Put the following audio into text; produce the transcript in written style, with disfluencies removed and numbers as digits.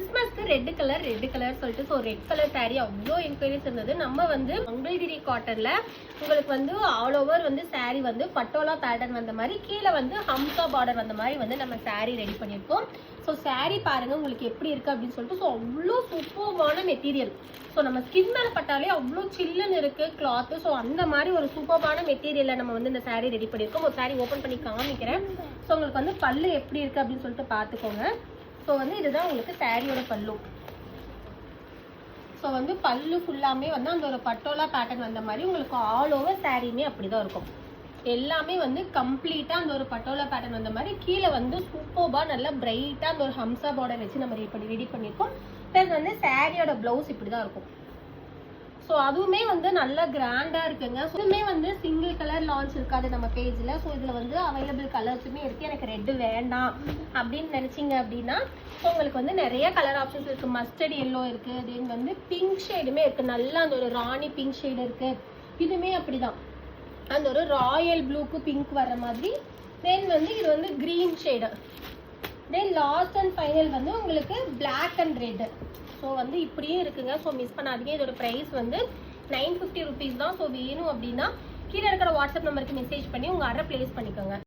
கிறிஸ்மஸ்க்கு red colour சொல்லிட்டு so red colour sari அவ்வளோ என்கொயரிஸ் இருந்தது. நம்ம வந்து மங்கள்கிரி காட்டன்ல உங்களுக்கு வந்து ஆல் ஓவர் வந்து சாரீ வந்து பட்டோலா பேட்டர்ன் வந்த மாதிரி கீழே வந்து ஹம்சா பார்டர் வந்த மாதிரி வந்து நம்ம சாரீ ரெடி பண்ணியிருக்கோம். ஸோ சாரீ பாருங்க உங்களுக்கு எப்படி இருக்கு அப்படின்னு சொல்லிட்டு. ஸோ அவ்வளோ சூப்பர்வான மெட்டீரியல். ஸோ நம்ம ஸ்கின் மேலே பட்டாலே அவ்வளோ சில்லுன்னு இருக்கு கிளாத்து. ஸோ அந்த மாதிரி ஒரு சூப்பர்வான மெட்டீரியலை நம்ம வந்து இந்த சாரீ ரெடி பண்ணியிருக்கோம். ஒரு சாரீ ஓப்பன் பண்ணி காமிக்கிறேன். ஸோ உங்களுக்கு வந்து பல்லு எப்படி இருக்கு அப்படின்னு சொல்லிட்டு பார்த்துக்கோங்க. ஸோ வந்து இதுதான் உங்களுக்கு சாரியோட பல்லு. ஸோ வந்து பல்லு ஃபுல்லாமே வந்து அந்த ஒரு பட்டோலா பேட்டர்ன் வந்த மாதிரி உங்களுக்கு ஆல் ஓவர் சாரீமே அப்படிதான் இருக்கும். எல்லாமே வந்து கம்ப்ளீட்டா அந்த ஒரு பட்டோலா பேட்டர்ன் வந்த மாதிரி கீழே வந்து சூப்பர்பா நல்லா பிரைட்டா அந்த ஒரு ஹம்சா பார்டர் வச்சு நம்ம ரெடி பண்ணியிருக்கோம். ப்ளஸ் வந்து சாரியோட பிளவுஸ் இப்படிதான் இருக்கும். ஸோ அதுவுமே வந்து நல்லா கிராண்டா இருக்குங்க. இதுவுமே வந்து சிங்கிள் கலர் லான்ச் இருக்காது நம்ம பேஜ்ல. ஸோ இதுல வந்து அவைலபிள் கலர்ஸுமே இருக்கு. எனக்கு ரெட் வேண்டாம் அப்படின்னு நினைச்சிங்க அப்படின்னா உங்களுக்கு வந்து நிறைய கலர் ஆப்ஷன்ஸ் இருக்கு. மஸ்டர்ட் எல்லோ இருக்கு, தென் வந்து பிங்க் ஷேடுமே இருக்கு. நல்லா அந்த ஒரு ராணி பிங்க் ஷேடு இருக்கு. இதுவுமே அப்படிதான் அந்த ஒரு ராயல் ப்ளூக்கு பிங்க் வர்ற மாதிரி. தென் வந்து இது வந்து green shade. Then last and final வந்து உங்களுக்கு பிளாக் அண்ட் ரெட். ஸோ வந்து இப்படியே இருக்குங்க. ஸோ மிஸ் பண்ணாதீங்க. இதோட ப்ரைஸ் வந்து 950 rupees தான். ஸோ வேணும் அப்படின்னா கீழே இருக்கிற வாட்ஸ்அப் நம்பருக்கு மெசேஜ் பண்ணி உங்கள் ஆர்டர் பிளேஸ் பண்ணிக்கோங்க.